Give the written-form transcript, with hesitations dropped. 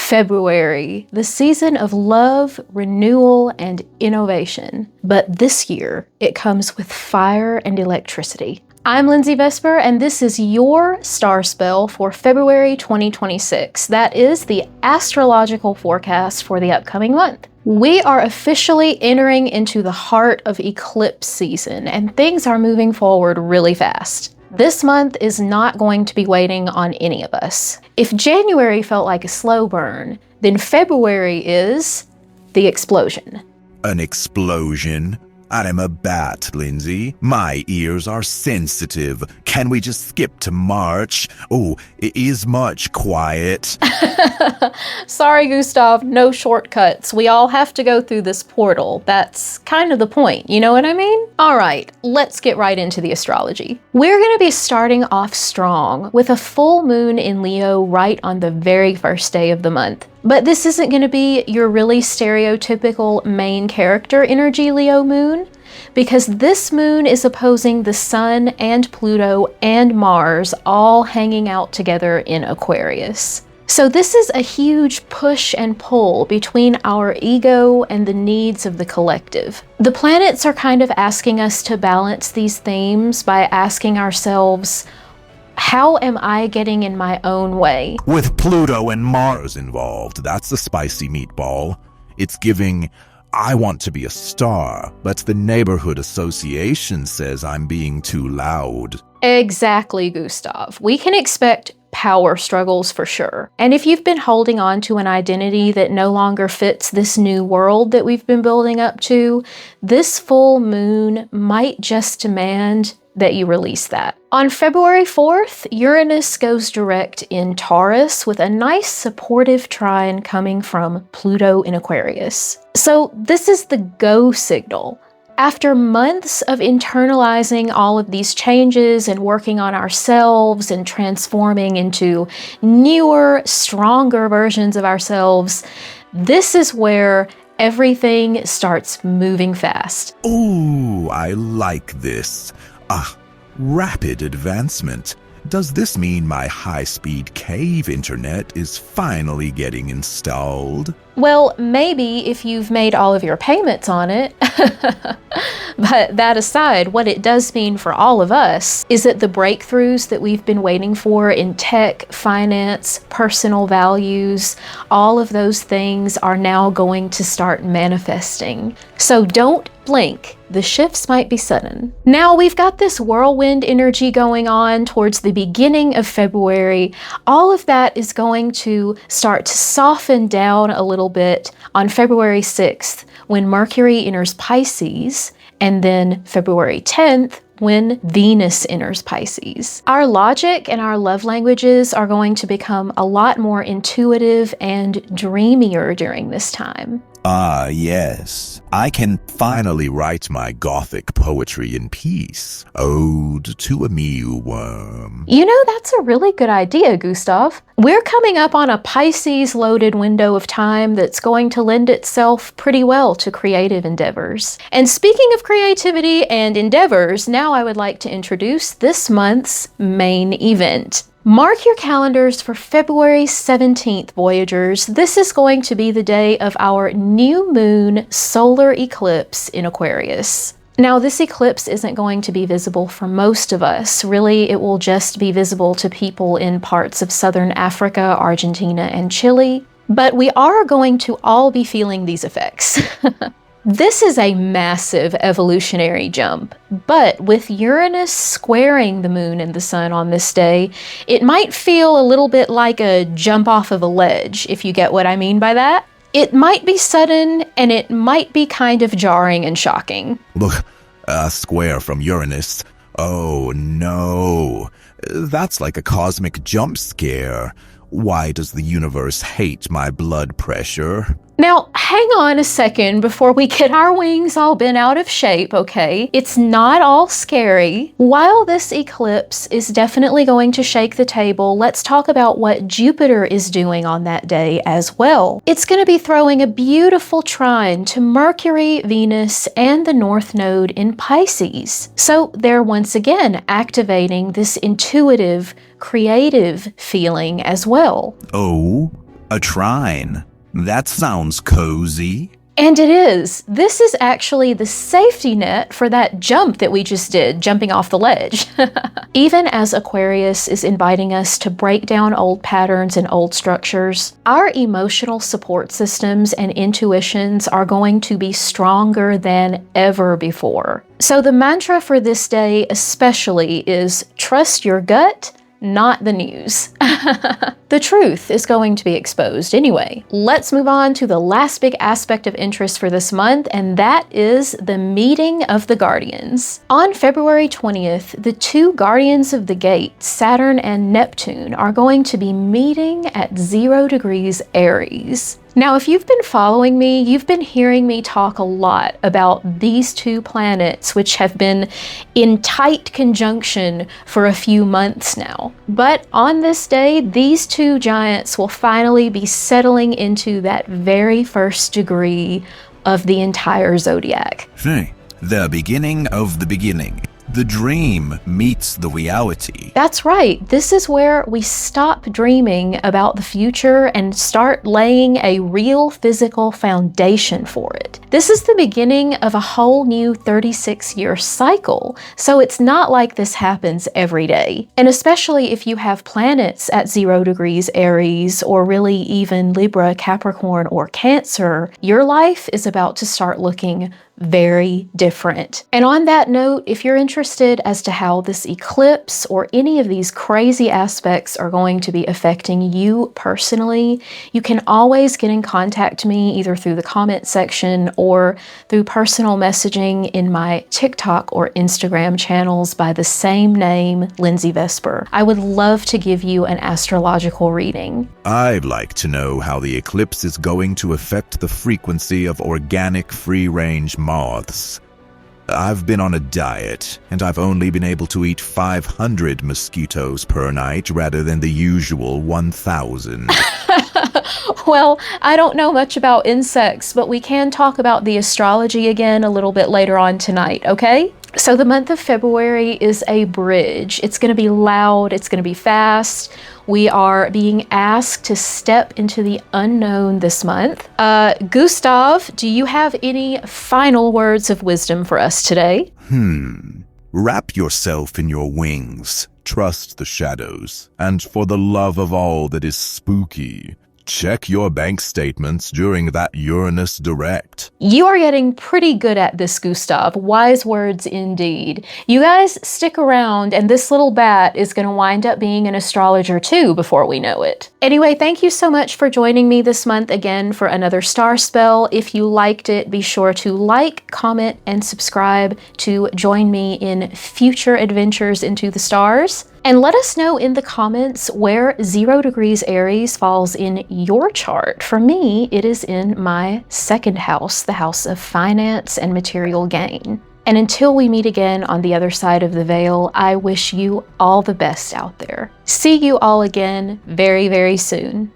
February, the season of love, renewal, and innovation. But this year, it comes with fire and electricity. I'm Linzii Vesper, and this is your StarSpell for February 2026. That is the astrological forecast for the upcoming month. We are officially entering into the heart of eclipse season, and things are moving forward really fast. This month is not going to be waiting on any of us. If January felt like a slow burn, then February is the explosion. An explosion? I'm a bat, Linzii. My ears are sensitive. Can we just skip to March? Oh, is March quiet? Sorry, Gustav, no shortcuts. We all have to go through this portal. That's kind of the point, you know what I mean? All right, let's get right into the astrology. We're going to be starting off strong with a full moon in Leo right on the very first day of the month. But this isn't going to be your really stereotypical main character energy Leo moon, because this moon is opposing the Sun and Pluto and Mars all hanging out together in Aquarius. So this is a huge push and pull between our ego and the needs of the collective. The planets are kind of asking us to balance these themes by asking ourselves, how am I getting in my own way? With Pluto and Mars involved, that's the spicy meatball. It's giving, I want to be a star, but the neighborhood association says I'm being too loud. Exactly, Gustav. We can expect power struggles for sure. And if you've been holding on to an identity that no longer fits this new world that we've been building up to, this full moon might just demand that you release that. On February 4th, Uranus goes direct in Taurus with a nice supportive trine coming from Pluto in Aquarius. So this is the go signal. After months of internalizing all of these changes and working on ourselves and transforming into newer, stronger versions of ourselves, this is where everything starts moving fast. Ooh, I like this. Rapid advancement. Does this mean my high-speed cave internet is finally getting installed? Well, maybe if you've made all of your payments on it. But that aside, what it does mean for all of us is that the breakthroughs that we've been waiting for in tech, finance, personal values, all of those things are now going to start manifesting. So don't blink. The shifts might be sudden. Now we've got this whirlwind energy going on towards the beginning of February. All of that is going to start to soften down a little bit on February 6th when Mercury enters Pisces, and then February 10th when Venus enters Pisces. Our logic and our love languages are going to become a lot more intuitive and dreamier during this time. Ah, yes. I can finally write my Gothic poetry in peace. Ode to a mealworm. You know, that's a really good idea, Gustav. We're coming up on a Pisces-loaded window of time that's going to lend itself pretty well to creative endeavors. And speaking of creativity and endeavors, now I would like to introduce this month's main event. Mark your calendars for February 17th, Voyagers. This is going to be the day of our new moon solar eclipse in Aquarius. Now, this eclipse isn't going to be visible for most of us. Really, it will just be visible to people in parts of southern Africa, Argentina, and Chile. But we are going to all be feeling these effects. This is a massive evolutionary jump, but with Uranus squaring the moon and the sun on this day, it might feel a little bit like a jump off of a ledge, if you get what I mean by that. It might be sudden, and it might be kind of jarring and shocking. Look, a square from Uranus. Oh no, that's like a cosmic jump scare. Why does the universe hate my blood pressure? Now, hang on a second before we get our wings all bent out of shape, okay? It's not all scary. While this eclipse is definitely going to shake the table, let's talk about what Jupiter is doing on that day as well. It's going to be throwing a beautiful trine to Mercury, Venus, and the North Node in Pisces. So they're once again activating this intuitive, creative feeling as well. Oh, A trine? That sounds cozy. And it is. This is actually the safety net for that jump that we just did, jumping off the ledge. Even as Aquarius is inviting us to break down old patterns and old structures, our emotional support systems and intuitions are going to be stronger than ever before. So the mantra for this day especially is trust your gut, not the news. The truth is going to be exposed anyway. Let's move on to the last big aspect of interest for this month, and that is the meeting of the Guardians. On February 20th, the two Guardians of the Gate, Saturn and Neptune, are going to be meeting at 0 degrees Aries. Now, if you've been following me, you've been hearing me talk a lot about these two planets, which have been in tight conjunction for a few months now. But on this day, these two giants will finally be settling into that very first degree of the entire zodiac. The beginning of the beginning. The dream meets the reality. That's right. This is where we stop dreaming about the future and start laying a real physical foundation for it. This is the beginning of a whole new 36-year cycle, so it's not like this happens every day. And especially if you have planets at 0 degrees Aries, or really even Libra, Capricorn, or Cancer, your life is about to start looking very different. And on that note, if you're interested as to how this eclipse or any of these crazy aspects are going to be affecting you personally, you can always get in contact with me either through the comment section or through personal messaging in my TikTok or Instagram channels by the same name, Linzii Vesper. I would love to give you an astrological reading. I'd like to know how the eclipse is going to affect the frequency of organic free-range moths. I've been on a diet, and I've only been able to eat 500 mosquitoes per night rather than the usual 1,000. Well, I don't know much about insects, but we can talk about the astrology again a little bit later on tonight, okay? So the month of February is a bridge. It's going to be loud, it's going to be fast. We are being asked to step into the unknown this month. Gustav, do you have any final words of wisdom for us today? Wrap yourself in your wings, trust the shadows, and for the love of all that is spooky, check your bank statements during that Uranus direct. You are getting pretty good at this, Gustav. Wise words indeed. You guys stick around, and this little bat is going to wind up being an astrologer too before we know it. Anyway, thank you so much for joining me this month again for another Star Spell. If you liked it, be sure to like, comment, and subscribe to join me in future adventures into the stars. And let us know in the comments where 0 degrees Aries falls in your chart. For me, it is in my second house, the house of finance and material gain. And until we meet again on the other side of the veil, I wish you all the best out there. See you all again very, very soon.